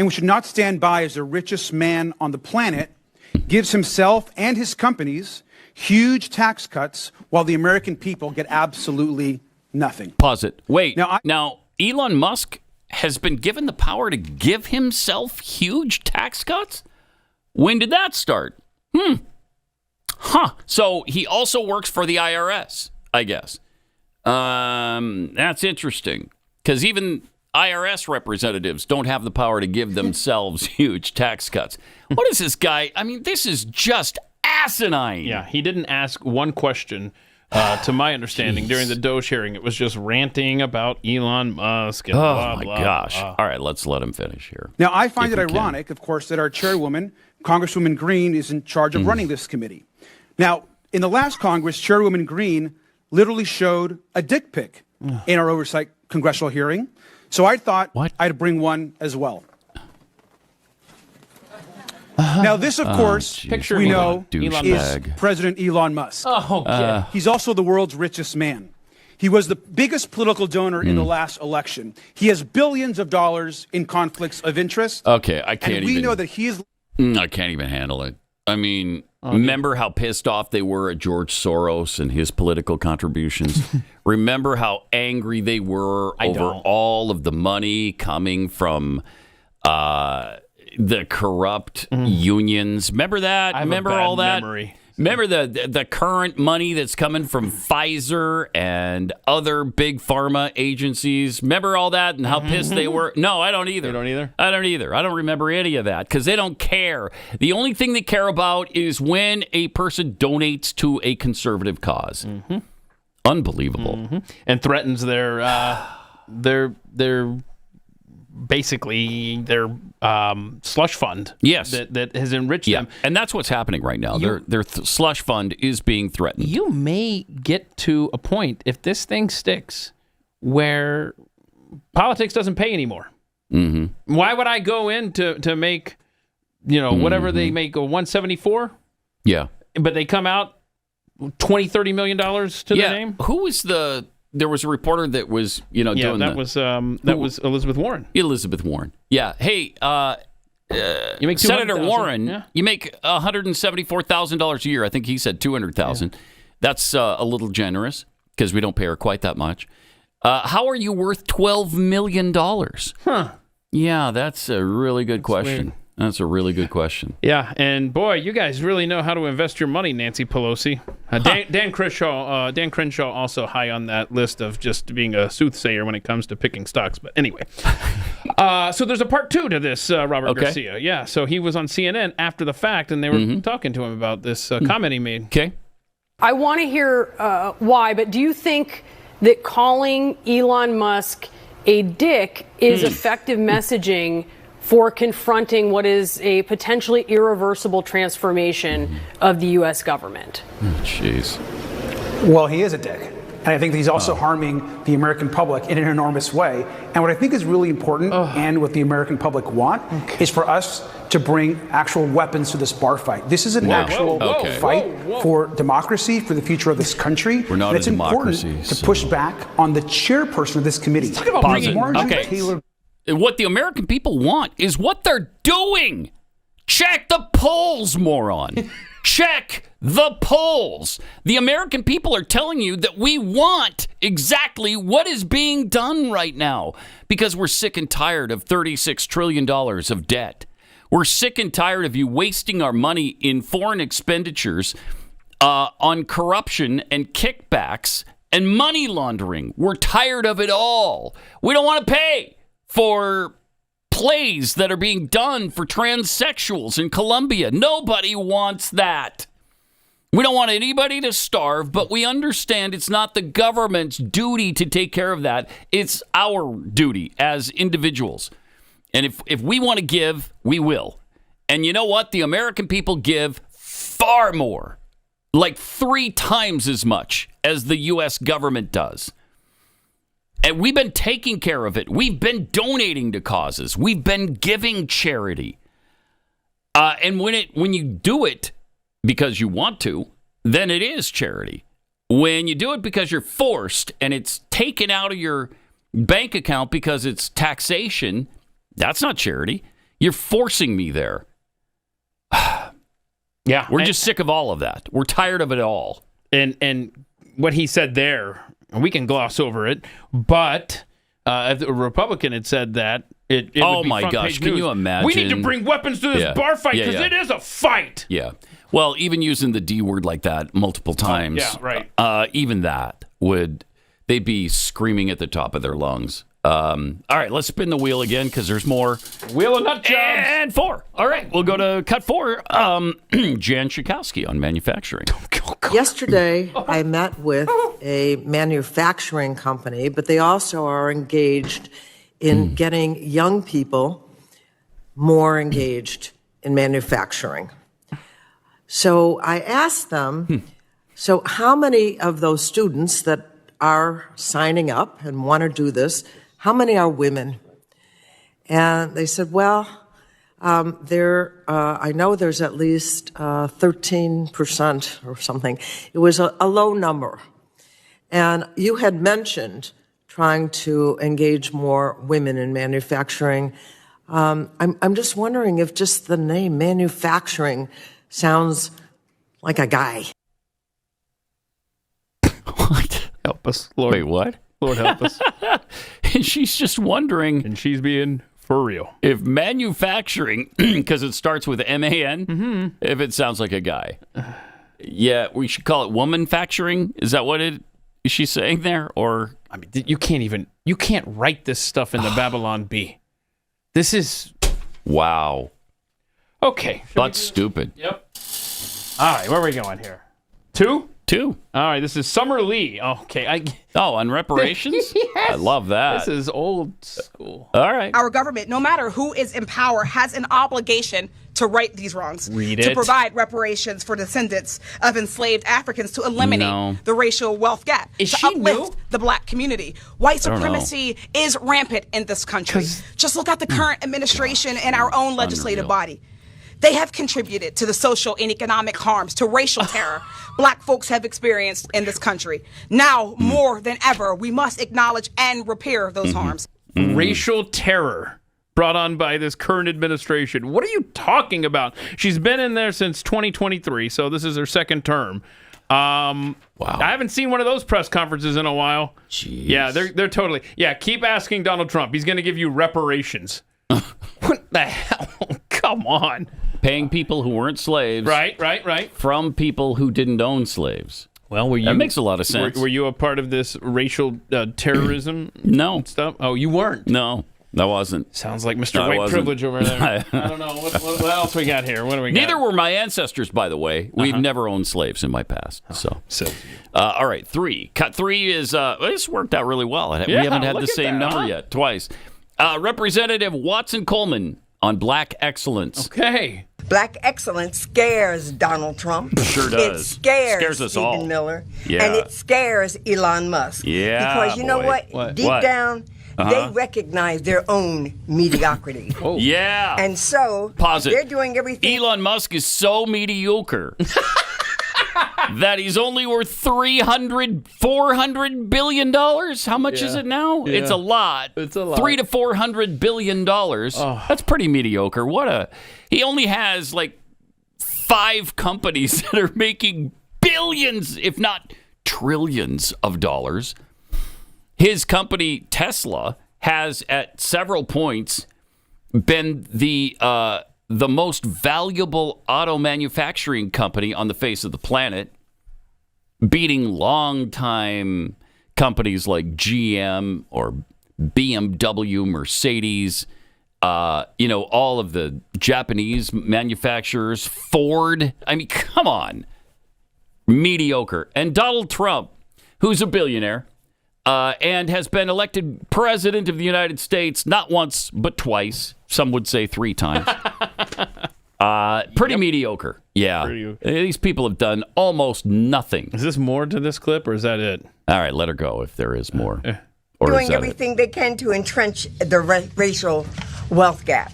and we should not stand by as the richest man on the planet gives himself and his companies huge tax cuts while the American people get absolutely nothing. Pause it. Wait. Now, Elon Musk has been given the power to give himself huge tax cuts? When did that start? So he also works for the IRS, I guess. That's interesting, because even IRS representatives don't have the power to give themselves huge tax cuts. What is this guy? I mean, this is just asinine. Yeah, he didn't ask one question, to my understanding, during the DOGE hearing. It was just ranting about Elon Musk and blah, my blah, gosh. blah. All right, let's let him finish here. Now, I find it ironic, of course, that our chairwoman, Congresswoman Green, is in charge of running this committee. Now, in the last Congress, Chairwoman Green literally showed a dick pic in our oversight congressional hearing. So I thought I'd bring one as well. Now, this, of course, we know is President Elon Musk. He's also the world's richest man. He was the biggest political donor in the last election. He has billions of dollars in conflicts of interest. Okay, I can't and we know that he is... I can't even handle it. I mean, remember how pissed off they were at George Soros and his political contributions? Remember how angry they were over all of the money coming from the corrupt unions? Remember that? Remember all that? Memory. Remember the current money that's coming from Pfizer and other big pharma agencies? Remember all that and how pissed they were? No, I don't either. You don't either? I don't either. I don't remember any of that because they don't care. The only thing they care about is when a person donates to a conservative cause. Unbelievable. And threatens their basically their slush fund. Yes, that has enriched them, and that's what's happening right now. Their slush fund is being threatened. You may get to a point, if this thing sticks, where politics doesn't pay anymore. Why would I go in to make whatever they make, a 174? Yeah, but they come out $20-30 million to their name. Who was the? There was a reporter that was, doing that was Elizabeth Warren. Elizabeth Warren. Yeah. Hey, you make Senator Warren. You make $174,000 a year. I think he said $200,000. That's a little generous because we don't pay her quite that much. How are you worth $12 million? Yeah, that's a really good question. Weird. That's a really good question. Yeah, and boy, you guys really know how to invest your money, Nancy Pelosi. Dan Crenshaw also high on that list of just being a soothsayer when it comes to picking stocks. But anyway, so there's a part 2 to this, Robert Garcia. Yeah, so he was on CNN after the fact, and they were talking to him about this comment he made. Okay. I want to hear why, but do you think that calling Elon Musk a dick is effective messaging for confronting what is a potentially irreversible transformation of the U.S. government? Jeez. Well, he is a dick. And I think that he's also harming the American public in an enormous way. And what I think is really important, and what the American public want, is for us to bring actual weapons to this bar fight. This is an actual fight for democracy, for the future of this country. We're not and it's a democracy, important to push back on the chairperson of this committee. Talk about Marjorie Taylor. What the American people want is what they're doing. Check the polls, moron. Check the polls. The American people are telling you that we want exactly what is being done right now because we're sick and tired of $36 trillion of debt. We're sick and tired of you wasting our money in foreign expenditures on corruption and kickbacks and money laundering. We're tired of it all. We don't want to pay for plays that are being done for transsexuals in Colombia. Nobody wants that. We don't want anybody to starve, but we understand it's not the government's duty to take care of that. It's our duty as individuals. And if we want to give, we will. And you know what? The American people give far more, like 3 times as much as the U.S. government does. And we've been taking care of it. We've been donating to causes. We've been giving charity. And when you do it because you want to, then it is charity. When you do it because you're forced and it's taken out of your bank account because it's taxation, that's not charity. You're forcing me there. Yeah. We're just sick of all of that. We're tired of it all. And what he said there, we can gloss over it, but if a Republican had said that, it Oh would be my front gosh, page can news. you imagine? We need to bring weapons to this bar fight because it is a fight. Yeah. Well, even using the D word like that multiple times. Yeah, right. Even that they'd be screaming at the top of their lungs. All right, let's spin the wheel again because there's more. Wheel of nut jobs. And 4. All right, we'll go to cut 4. Jan Schakowsky on manufacturing. Yesterday, I met with a manufacturing company, but they also are engaged in getting young people more engaged in manufacturing. So I asked them, so how many of those students that are signing up and want to do this, how many are women? And they said, well, I know there's at least 13% or something. It was a low number. And you had mentioned trying to engage more women in manufacturing. I'm just wondering if just the name manufacturing sounds like a guy. What? Help us, Lord. Wait, what? Lord help us. And she's just wondering. And she's being for real. If manufacturing, because it starts with MAN, if it sounds like a guy. Yeah, we should call it womanfacturing. Is that what is she saying there? Or I mean, you can't write this stuff in the Babylon Bee. This is wow. Okay. That's stupid. Yep. All right, where are we going here? 2? 2. All right, this is Summer Lee. Okay. On reparations? Yes. I love that. This is old school. All right. Our government, no matter who is in power, has an obligation to right these wrongs. Read to it. provide reparations for descendants of enslaved Africans, to eliminate the racial wealth gap, Is to she uplift new? the black community. White don't know. supremacy is rampant in this country. Just look at the current administration and our own legislative Unreal. body. They have contributed to the social and economic harms, to racial terror black folks have experienced in this country. Now, more than ever, we must acknowledge and repair those harms. Racial terror brought on by this current administration. What are you talking about? She's been in there since 2023, so this is her second term. Wow. I haven't seen one of those press conferences in a while. Jeez. Yeah, they're totally. Yeah, keep asking Donald Trump. He's going to give you reparations. What the hell? Come on. Paying people who weren't slaves. Right. From people who didn't own slaves. Well, that makes a lot of sense. Were you a part of this racial terrorism No. stuff? Oh, you weren't? No, I wasn't. Sounds like Mr. No, I White wasn't. Privilege over there. I don't know. What else we got here? What do we got? Neither were my ancestors, by the way. We've never owned slaves in my past. So, all right, 3. Cut 3 is, this worked out really well. We haven't had the same number yet, twice. Representative Watson Coleman on black excellence. Okay. Black excellence scares Donald Trump. Sure does. It scares us Stephen all. Miller. Yeah. And it scares Elon Musk. Yeah, Because you know boy. what? What? Down, they recognize their own mediocrity. Yeah. And so Pause it. they're doing everything. Elon Musk is so mediocre that he's only worth $400 billion. How much is it now? Yeah. It's a lot. It's a lot. $300 to $400 billion. That's pretty mediocre. He only has like 5 companies that are making billions, if not trillions of dollars. His company, Tesla, has at several points been the most valuable auto manufacturing company on the face of the planet, beating longtime companies like GM or BMW, Mercedes, all of the Japanese manufacturers, Ford. I mean, come on. Mediocre. And Donald Trump, who's a billionaire, and has been elected president of the United States not once, but twice. Some would say 3 times. Pretty mediocre. Yeah. These people have done almost nothing. Is this more to this clip, or is that it? All right, let her go if there is more. Or is doing that everything they can to entrench the racial wealth gap.